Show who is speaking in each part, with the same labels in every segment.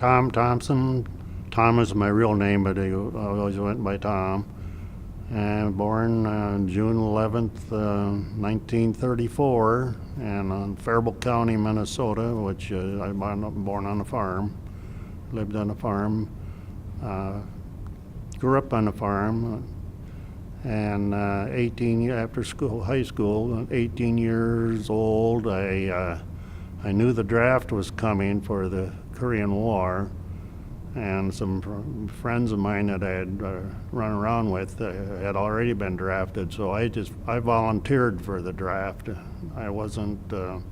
Speaker 1: Tom Thompson. Tom is my real name, but I always went by Tom. And born June 11th, 1934, and on Faribault County, Minnesota, which I'm born on a farm, lived on a farm, grew up on a farm, and 18 after school, high school, 18 years old, I knew the draft was coming for the Korean War, and some friends of mine that I had run around with had already been drafted, so I volunteered for the draft. I wasn't an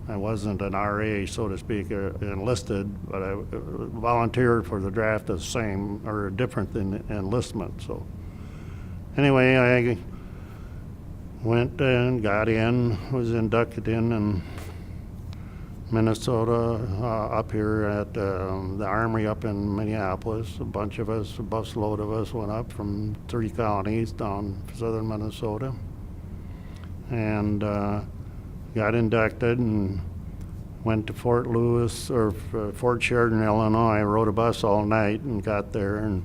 Speaker 1: RA, so to speak, enlisted, but I volunteered for the draft the same or different than enlistment. So anyway, I went and got in, was inducted in Minnesota, up here at the Armory up in Minneapolis. A bunch of us, a busload of us, went up from 3 counties down southern Minnesota, and got inducted and went to Fort Lewis or Fort Sheridan, Illinois. Rode a bus all night and got there, and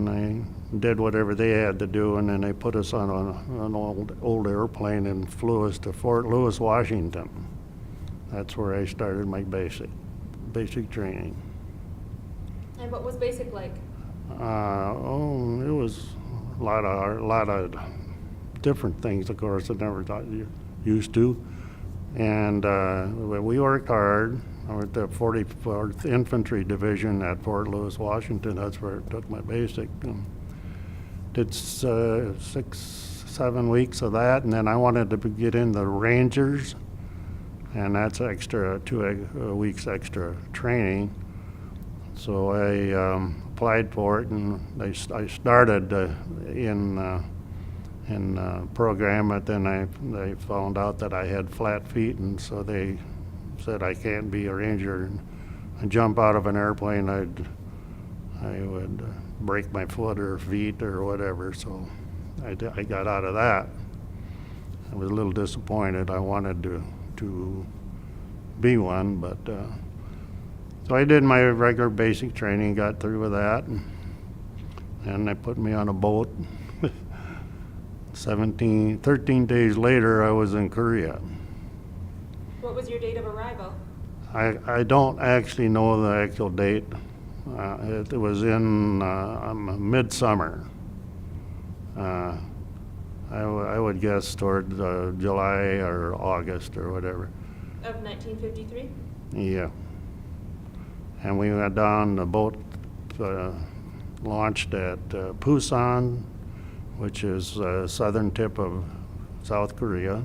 Speaker 1: I did whatever they had to do, and then they put us on an old airplane and flew us to Fort Lewis, Washington. That's where I started my basic training.
Speaker 2: And what was basic like?
Speaker 1: It was a lot of different things, of course, I never thought you used to. And we worked hard. I went to 44th Infantry Division at Fort Lewis, Washington. That's where I took my basic. Did 6-7 weeks of that, and then I wanted to get in the Rangers, and that's extra 2 weeks extra training. So I applied for it, and I started in program, but then they found out that I had flat feet, and so they said I can't be a ranger and jump out of an airplane. I would break my foot or feet or whatever. So I got out of that. I was a little disappointed. I wanted to be one, but so I did my regular basic training, got through with that, and they put me on a boat. 13 days later, I was in Korea.
Speaker 2: What was your date of arrival?
Speaker 1: I don't actually know the actual date. It was in midsummer. I would guess toward July or August or whatever.
Speaker 2: Of 1953?
Speaker 1: Yeah. And we went down, the boat launched at Busan, which is the southern tip of South Korea.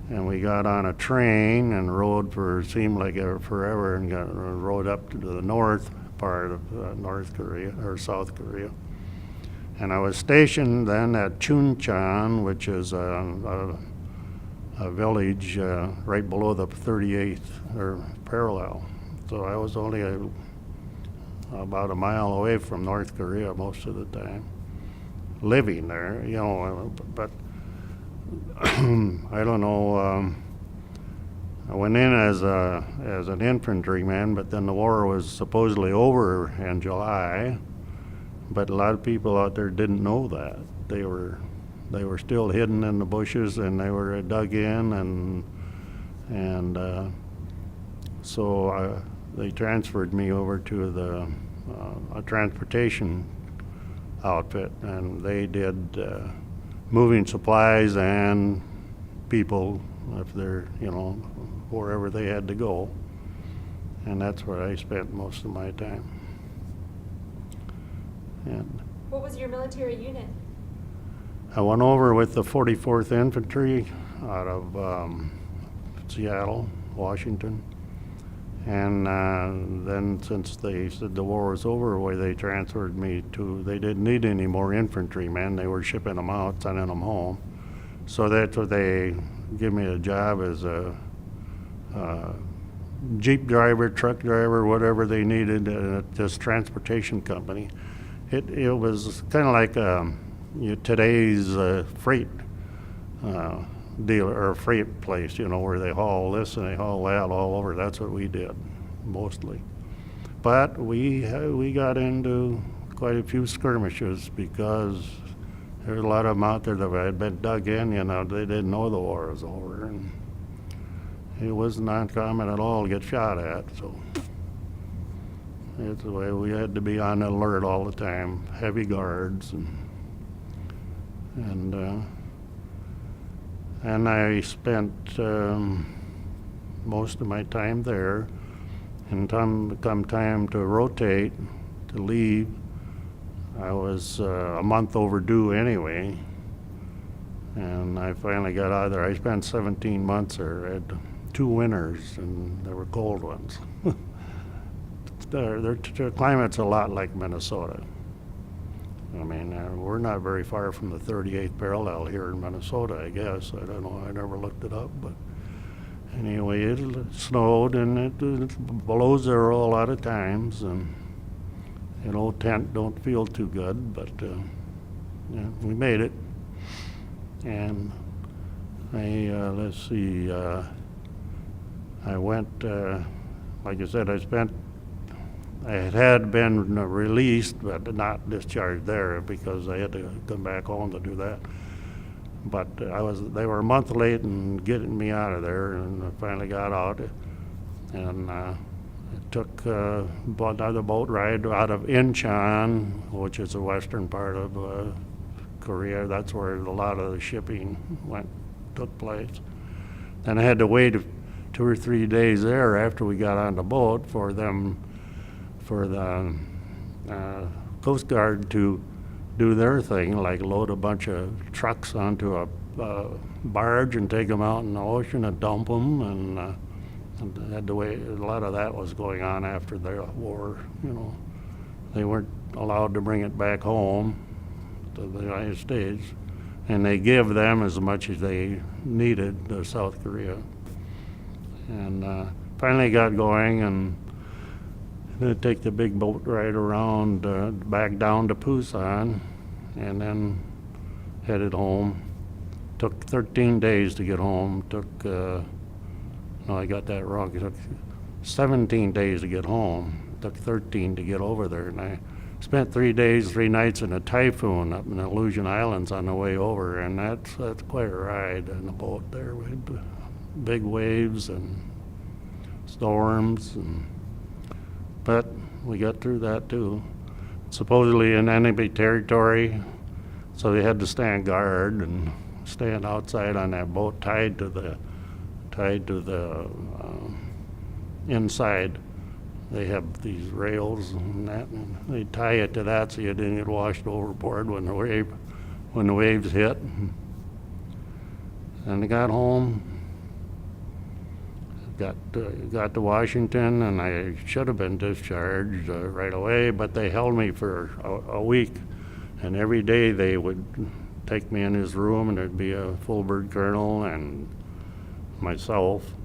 Speaker 1: And we got on a train and rode for, seemed like forever, and rode up to the north part of North Korea, or South Korea. And I was stationed then at Chuncheon, which is a village right below the 38th or parallel. So I was only about a mile away from North Korea most of the time, living there, you know, but I don't know, I went in as an infantryman, but then the war was supposedly over in July. But a lot of people out there didn't know that. They were still hidden in the bushes, and they were dug in, and so they transferred me over to a transportation outfit, and they did moving supplies and people if they're, you know, wherever they had to go. And that's where I spent most of my time. And
Speaker 2: what was your military unit?
Speaker 1: I went over with the 44th Infantry out of Seattle, Washington. And then since they said the war was over, where they transferred me to, they didn't need any more infantrymen. They were shipping them out, sending them home. So that's what they give me a job as a Jeep driver, truck driver, whatever they needed at this transportation company. It was kind of like today's freight dealer or freight place, you know, where they haul this and they haul that all over. That's what we did, mostly. But we got into quite a few skirmishes because there's a lot of them out there that had been dug in, you know, they didn't know the war was over. And it wasn't uncommon at all to get shot at, so it's the way we had to be on alert all the time, heavy guards, and I spent most of my time there. And come time to rotate, to leave, I was a month overdue anyway. And I finally got out of there. I spent 17 months there. I had 2 winters, and they were cold ones. Their climate's a lot like Minnesota. I mean, we're not very far from the 38th parallel here in Minnesota, I guess. I don't know, I never looked it up, but anyway, it snowed, and it below zero a lot of times, and you know, tent don't feel too good, but yeah, we made it. And let's see, I went, like I said, I had been released, but not discharged there because I had to come back home to do that. But they were a month late in getting me out of there, and I finally got out. And it took another boat ride out of Incheon, which is the western part of Korea. That's where a lot of the shipping took place. Then I had to wait 2 or 3 days there after we got on the boat for the Coast Guard to do their thing, like load a bunch of trucks onto a barge and take them out in the ocean and dump them, and had to wait. A lot of that was going on after the war. You know, they weren't allowed to bring it back home to the United States, and they give them as much as they needed to South Korea. And finally got going, and then take the big boat ride around back down to Busan, and then headed home. Took 13 days to get home. No, I got that wrong. It took 17 days to get home. Took 13 to get over there, and I spent 3 days, 3 nights in a typhoon up in the Aleutian Islands on the way over, and that's quite a ride in the boat there. We had big waves and storms, but we got through that too. Supposedly in enemy territory, so they had to stand guard and stand outside on that boat, tied to the inside. They have these rails and that, and they tie it to that so you didn't get washed overboard when the waves hit. And I got home, got to Washington, and I should have been discharged right away, but they held me for a week, and every day they would take me in his room, and there'd be a full bird colonel and myself,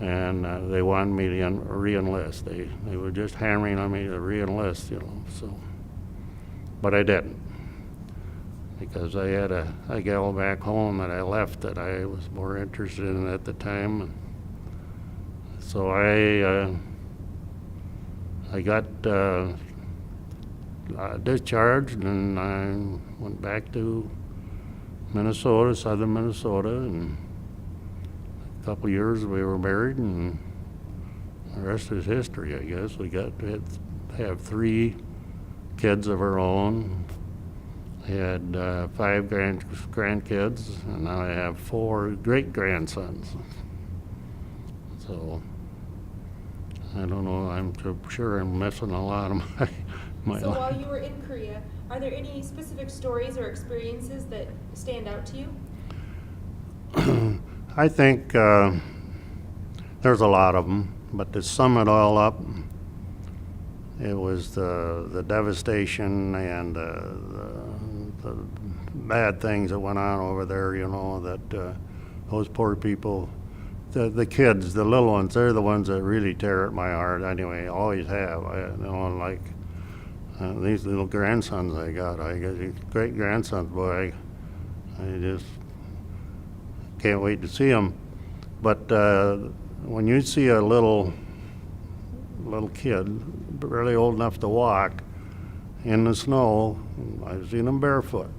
Speaker 1: and they wanted me to re-enlist. They were just hammering on me to re-enlist, you know. So, but I didn't, because I had a gal back home that I left that I was more interested in at the time. So I got discharged, and I went back to Minnesota, southern Minnesota, and a couple of years we were married, and the rest is history, I guess. We got to have 3 kids of our own. I had 5 grandkids, and now I have 4 great-grandsons. So I don't know, I'm sure I'm missing a lot of my
Speaker 2: So
Speaker 1: life.
Speaker 2: while you were in Korea, are there any specific stories or experiences that stand out to you?
Speaker 1: I think there's a lot of them, but to sum it all up, it was the devastation and the bad things that went on over there, you know, that those poor people, the kids, the little ones, they're the ones that really tear at my heart anyway, always have. You know, like these little grandsons I got these great grandsons, boy, I just can't wait to see them. But when you see a little little kid, barely old enough to walk, in the snow. I've seen them barefoot.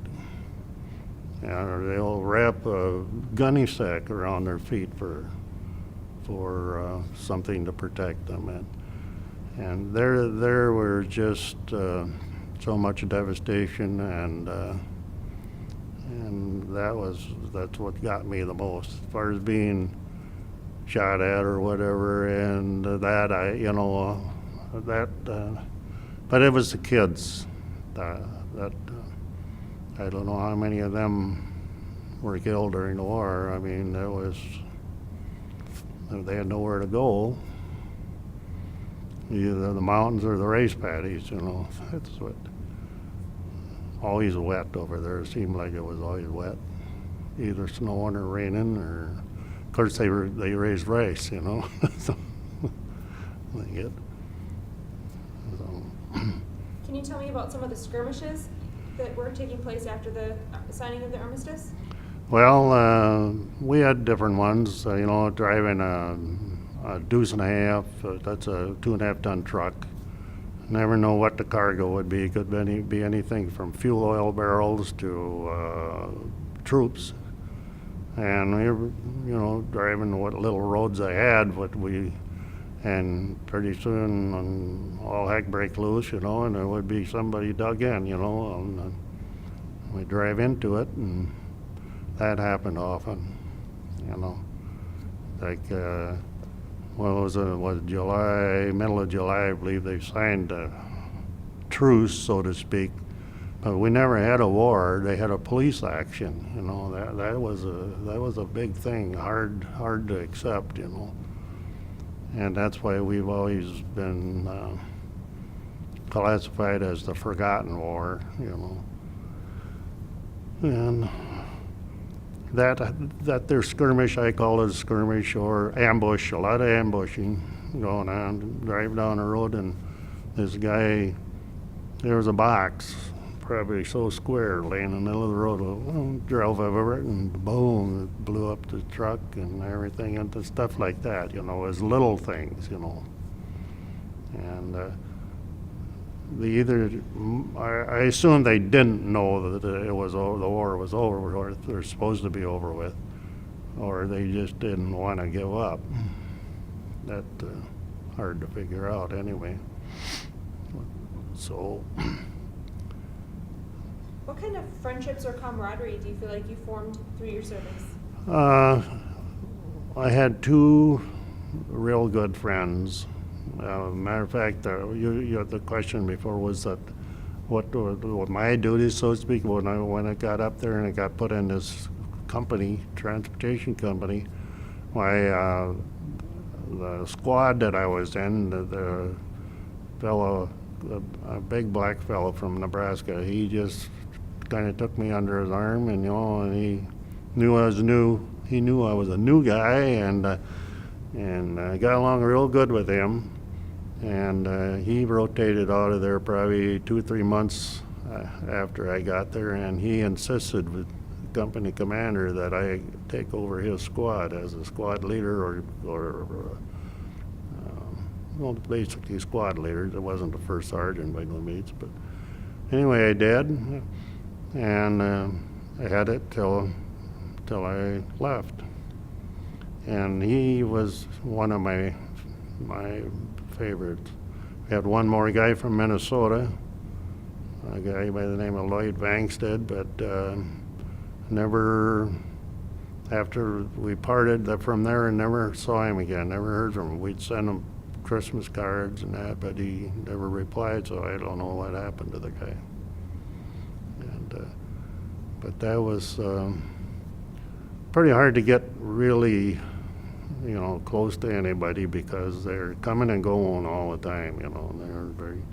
Speaker 1: And they'll wrap a gunny sack around their feet for something to protect them. And there were just so much devastation, and that's what got me the most, as far as being shot at or whatever. And that but it was the kids that I don't know how many of them were killed during the war. I mean, they had nowhere to go. Either the mountains or the rice paddies, That's what. Always wet over there. It seemed like it was always wet, either snowing or raining, or of course they raised rice, So they get. So.
Speaker 2: Can you tell me about some of the skirmishes that were taking place after the signing of the armistice?
Speaker 1: Well, we had different ones. Driving a deuce and a half. That's a 2.5 ton truck. Never know what the cargo would be. It could be anything from fuel oil barrels to troops. And we were, driving what little roads I had, and pretty soon all heck break loose, and there would be somebody dug in, and we'd drive into it, and that happened often, Like, was July, middle of July, I believe they signed a truce, so to speak. But we never had a war. They had a police action. That was a big thing, hard to accept. And that's why we've always been classified as the forgotten war. And that their skirmish, I call it a skirmish or ambush, a lot of ambushing going on. Drive down the road, and this guy, there was a box, probably so square, laying in the middle of the road. Drove over it, and boom, it blew up the truck and everything, and stuff like that. As little things. And I assume they didn't know that the war was over, or they're supposed to be over with, or they just didn't want to give up. That hard to figure out anyway. So.
Speaker 2: What kind of friendships or camaraderie do you feel like you formed through your service?
Speaker 1: I had 2 real good friends. Matter of fact, the question before was that what my duties, so to speak, when I got up there and I got put in this company, transportation company. The squad that I was in, the fellow, a big black fellow from Nebraska, he just kind of took me under his arm, and he knew I was new. He knew I was a new guy, and I got along real good with him. And he rotated out of there probably 2 or 3 months after I got there, and he insisted with the company commander that I take over his squad as a squad leader, well, basically squad leader. It wasn't the first sergeant by no means, but anyway, I did, and I had it till I left. And he was one of my favorites. We had one more guy from Minnesota, a guy by the name of Lloyd Vangsted, but never, after we parted from there, and never saw him again, never heard from him. We'd send him Christmas cards and that, but he never replied, so I don't know what happened to the guy. And but that was pretty hard to get really close to anybody, because they're coming and going all the time, they're very,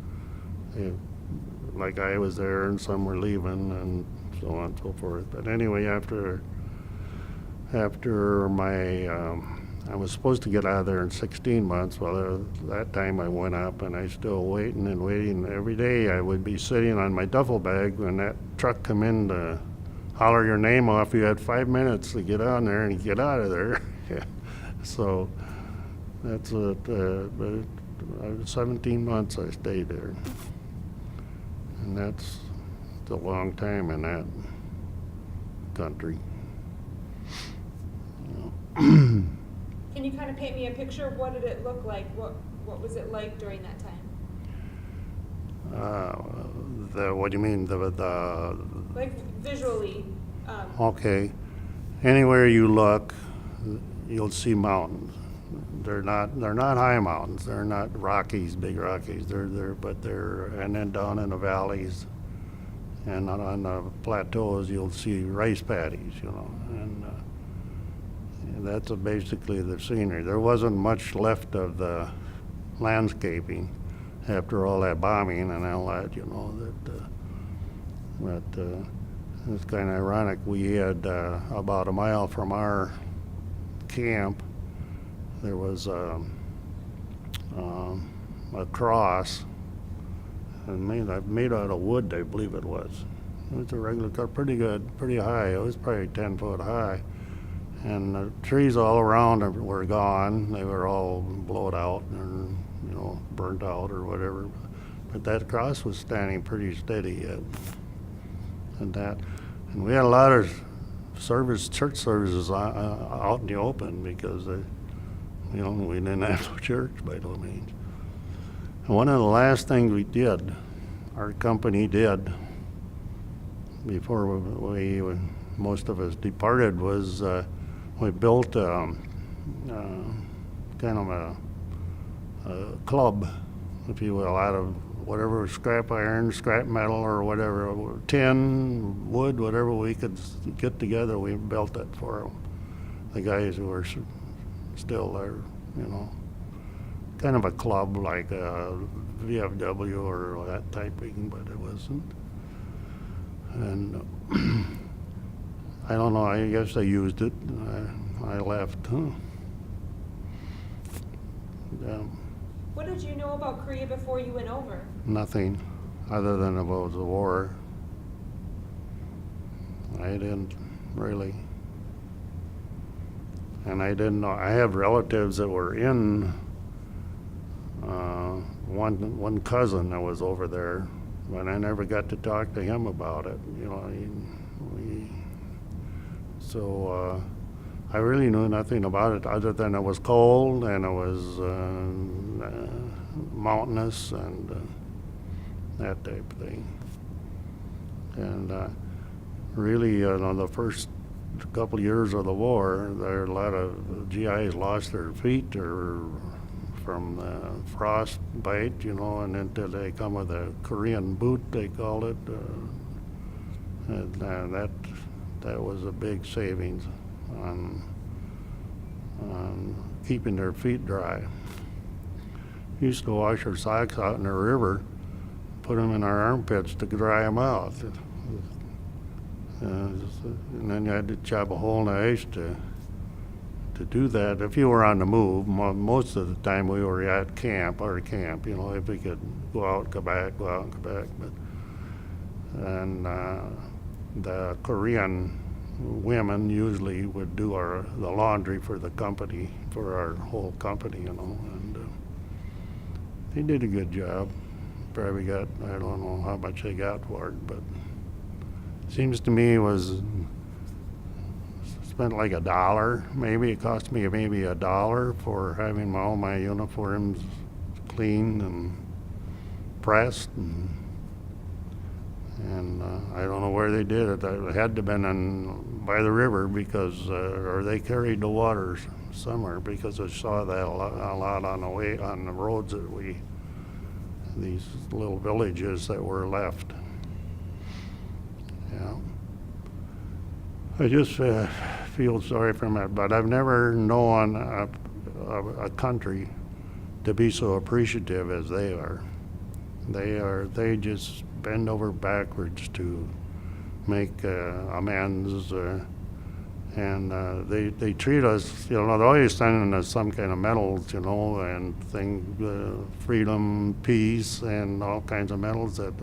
Speaker 1: like I was there and some were leaving and so on and so forth. But anyway, after my, I was supposed to get out of there in 16 months. Well, that time I went up, and I still waiting and waiting. Every day I would be sitting on my duffel bag when that truck come in to holler your name off. You had 5 minutes to get on there and get out of there. So that's what, but 17 months I stayed there. And that's a long time in that country.
Speaker 2: Can you kind of paint me a picture of what did it look like? What was it like during that time?
Speaker 1: What do you mean?
Speaker 2: Like visually.
Speaker 1: Okay. Anywhere you look, you'll see mountains. They're not high mountains. They're not Rockies, big Rockies. And then down in the valleys and on the plateaus, you'll see rice paddies, and that's basically the scenery. There wasn't much left of the landscaping after all that bombing and all that, but it's kind of ironic. We had about a mile from our camp, there was a cross, and made out of wood, I believe it was. It was a regular car, pretty good, pretty high. It was probably 10 foot high. And the trees all around were gone. They were all blowed out or, burnt out or whatever. But that cross was standing pretty steady and we had a lot of church services out in the open because we didn't have no church by no means. And one of the last things our company did before most of us departed was we built kind of a club, if you will, out of whatever scrap iron, scrap metal, or whatever, tin, wood, whatever we could get together. We built it for the guys who were still there, kind of a club like a VFW or that type of thing, but it wasn't. And I don't know, I guess they used it. I left.
Speaker 2: What did you know about Korea before you went over?
Speaker 1: Nothing other than about the war. I didn't really. And I didn't know. I have relatives that were in, one cousin that was over there, but I never got to talk to him about it. So I really knew nothing about it other than it was cold and it was mountainous and that type of thing. And really, the first couple years of the war, there a lot of GIs lost their feet or from frostbite, and until they come with a Korean boot, they called it. And that was a big savings on keeping their feet dry. We used to wash our socks out in the river, put them in our armpits to dry them out. And then you had to chop a hole in the ice to do that. If you were on the move, most of the time we were at camp, if we could go out, go back. But the Korean women usually would do the laundry for the company, for our whole company, and they did a good job. Probably got, I don't know how much they got for it, but it seems to me it was spent like $1, maybe. It cost me maybe $1 for having all my uniforms cleaned and pressed, and I don't know where they did it. It had to have been by the river because, or they carried the waters somewhere, because I saw that a lot on the roads that these little villages that were left. Yeah. I just feel sorry for them, but I've never known a country to be so appreciative as they are. They just bend over backwards to make amends, and they treat us, they're always sending us some kind of medals, and freedom, peace, and all kinds of medals that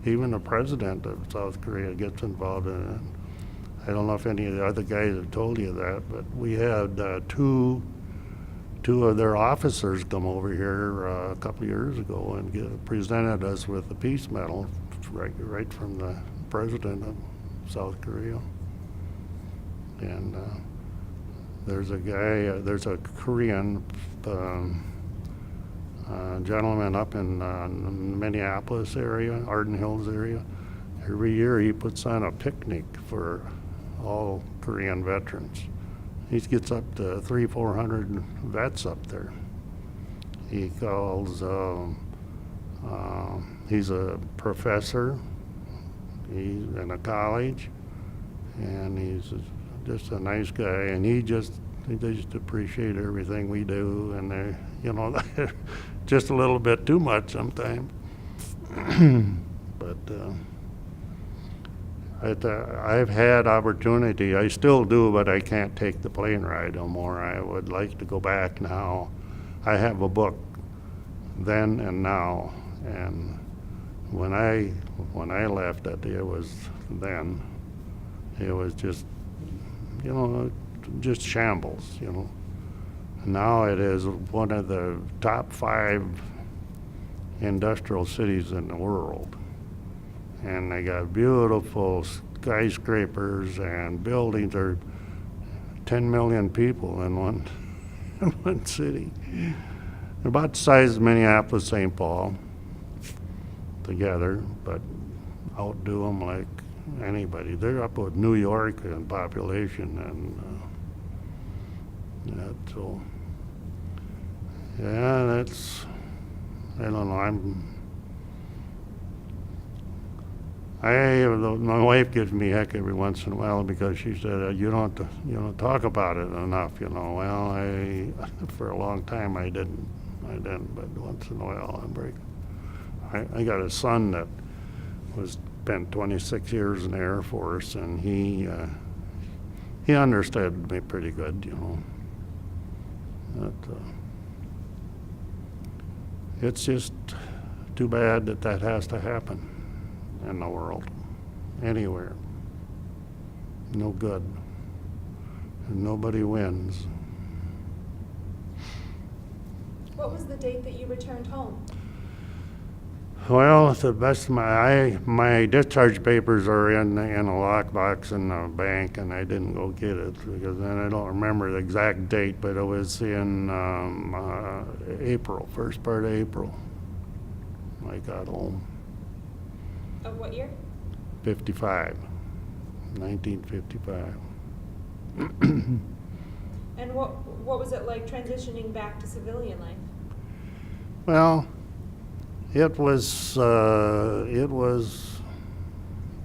Speaker 1: even the president of South Korea gets involved in it. I don't know if any of the other guys have told you that, but we had two two of their officers come over here a couple of years ago and presented us with the Peace Medal right from the president of South Korea. And there's a Korean gentleman up in Minneapolis area, Arden Hills area. Every year he puts on a picnic for all Korean veterans. He gets up to 300-400 vets up there. He calls, he's a professor, he's in a college, and he's just a nice guy, and they just appreciate everything we do, and they, just a little bit too much sometimes. But I've had opportunity, I still do, but I can't take the plane ride no more. I would like to go back now. I have a book, Then and Now, and when I left it was then. It was just, just shambles, Now it is one of the top 5 industrial cities in the world. And they got beautiful skyscrapers and buildings. There are 10 million people in one city. About the size of Minneapolis, St. Paul together, but outdo them like anybody. They're up with New York in population, and so yeah, that's, I don't know. My wife gives me heck every once in a while because she said, you don't talk about it enough, Well, for a long time I didn't, but once in a while I got a son that spent 26 years in the Air Force, and he understood me pretty good, But, it's just too bad that has to happen in the world, anywhere. No good. And nobody wins.
Speaker 2: What was the date that you returned home?
Speaker 1: Well, to the best of my discharge papers are in a lockbox in the bank, and I didn't go get it because then I don't remember the exact date, but it was in April, first part of April. I got home.
Speaker 2: Of what year?
Speaker 1: 1955.
Speaker 2: And what was it like transitioning back to civilian life?
Speaker 1: Well, it was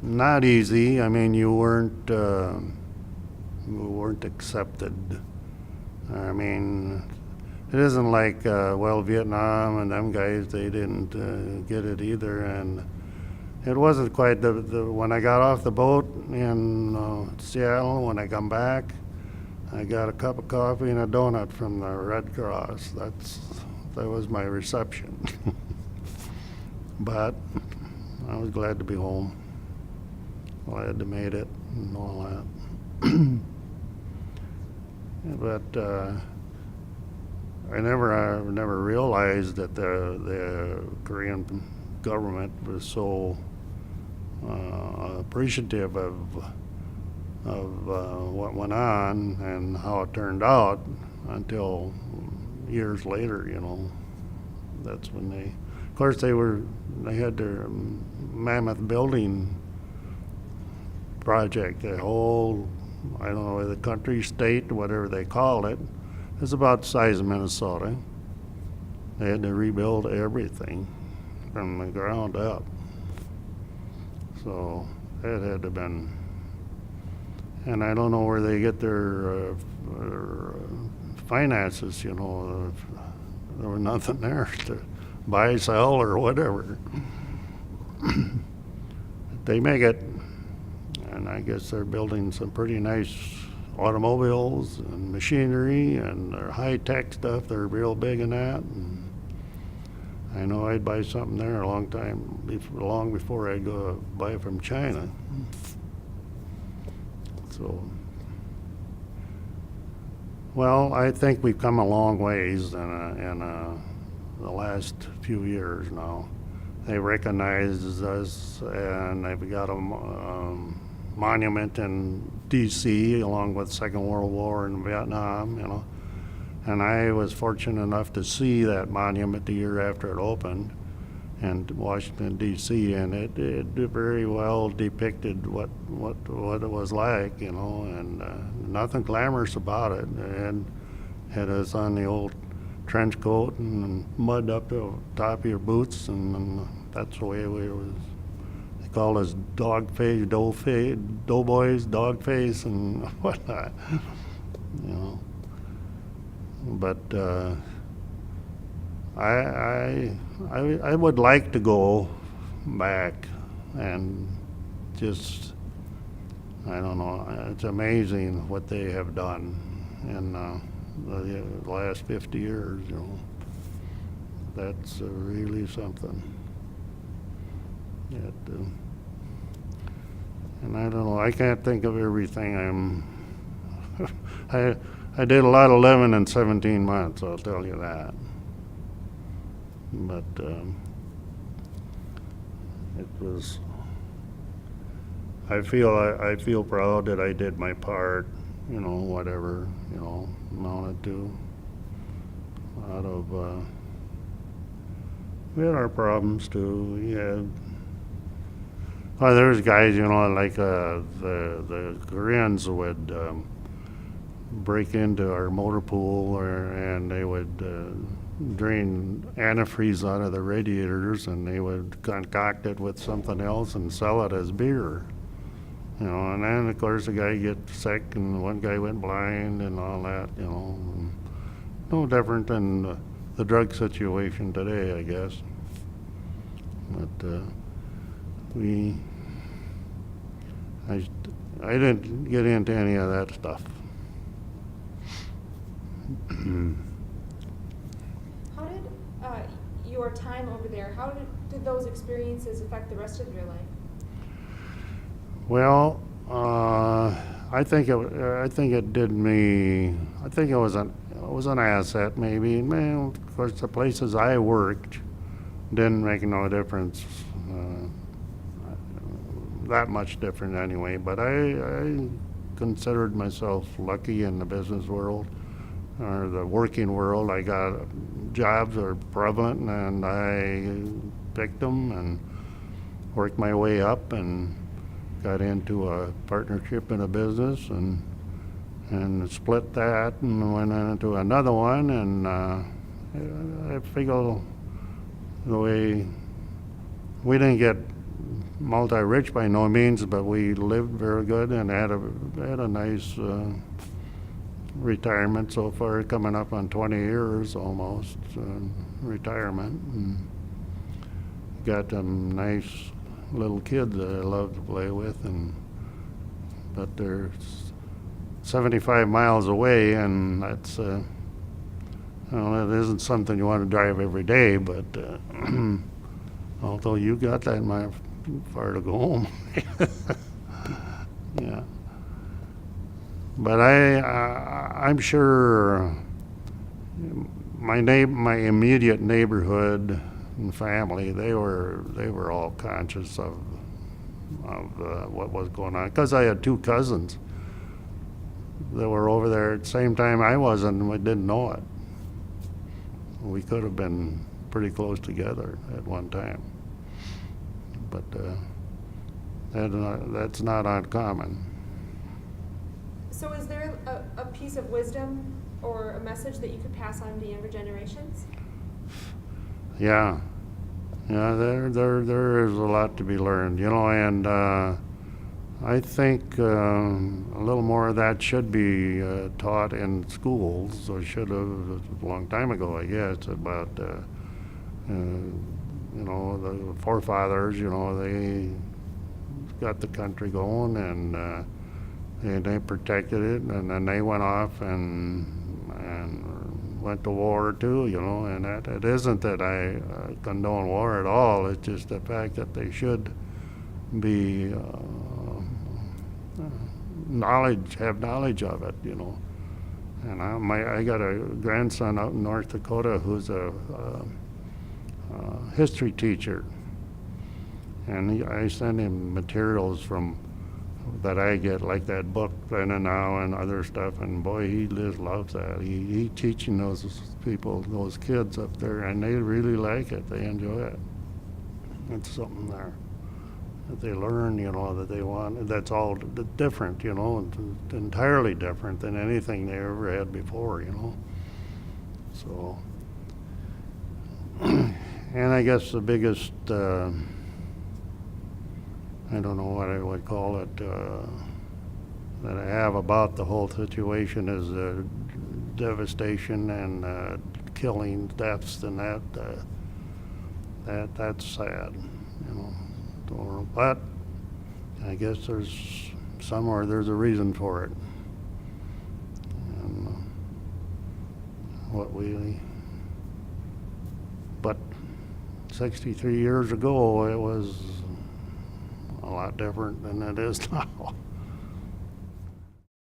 Speaker 1: not easy. I mean, you weren't accepted. I mean, it isn't like Vietnam and them guys. They didn't get it either, and it wasn't quite the when I got off the boat in Seattle. When I come back, I got a cup of coffee and a donut from the Red Cross. That was my reception. But I was glad to be home. Glad to made it and all that. But I never realized that the Korean government was so appreciative of what went on and how it turned out until years later. That's when of course they had their mammoth building project, the whole, I don't know, the country, state, whatever they called it. It's about the size of Minnesota. They had to rebuild everything from the ground up. So that had to have been, and I don't know where they get their finances, there was nothing there to buy, sell, or whatever. They make it, and I guess they're building some pretty nice automobiles and machinery and their high-tech stuff. They're real big in that. And I know I'd buy something there long before I'd go buy from China. So Well, I think we've come a long ways in the last few years now. They recognize us, and they've got a monument in D.C. along with Second World War and Vietnam, you know. And I was fortunate enough to see that monument the year after it opened in Washington, D.C., and it very well depicted what it was like, you know, and nothing glamorous about it. And had us on the old trench coat and mud up to the top of your boots, and that's the way we was. They called us dog face, doughboys, dog face, and whatnot, you know. But I would like to go back and just, I don't know, it's amazing what they have done in the last 50 years, you know. That's really something. And I don't know, I can't think of everything I did a lot of living in 17 months, I'll tell you that. But it was, I feel proud that I did my part, you know, whatever, you know, amounted to. Out of, we had our problems too. We had, oh, there's guys, you know, like the Koreans would break into our motor pool, and they would drain antifreeze out of the radiators, and they would concoct it with something else and sell it as beer. You know, and then of course the guy gets sick, and one guy went blind, and all that. You know, no different than the drug situation today, I guess. But I didn't get into any of that stuff.
Speaker 2: How did your time over there, how did those experiences affect the rest of your life?
Speaker 1: Well, I think it did me. I think it was an asset, maybe. Man, of course, the places I worked didn't make no difference, that much different anyway. But I considered myself lucky in the business world or the working world. I got jobs that are prevalent, and I picked them and worked my way up and got into a partnership in a business and split that and went into another one, and I figure the way we didn't get multi-rich by no means, but we lived very good and had a nice retirement so far, coming up on 20 years almost retirement, and got them nice little kids that I love to play with, but they're 75 miles away, and that's well, it isn't something you want to drive every day, but although you got that much far to go home. Yeah. But I'm sure my immediate neighborhood and family, they were all conscious of what was going on, because I had two cousins that were over there at the same time I was, and we didn't know it. We could have been pretty close together at one time, but that's not uncommon.
Speaker 2: So is there a piece of wisdom or a message that you could pass on to younger generations?
Speaker 1: Yeah, there is a lot to be learned, you know, and I think a little more of that should be taught in schools, or should have a long time ago, I guess, about you know, the forefathers, you know, they got the country going, and they protected it, and then they went off and went to war too, you know, and it isn't that I condone war at all. It's just the fact that they should be have knowledge of it, you know. And I got a grandson out in North Dakota who's a history teacher. And I send him materials that I get, like that book Then and Now and other stuff, and boy, he just loves that. He teaching those people, those kids up there, and they really like it. They enjoy it. It's something there that they learn, that they want. That's all different, entirely different than anything they ever had before, So, and I guess the biggest, I don't know what I would call it, that I have about the whole situation is devastation and killing, deaths, and that's sad, But I guess there's a reason for it. And but 63 years ago, it was a lot different than it is now.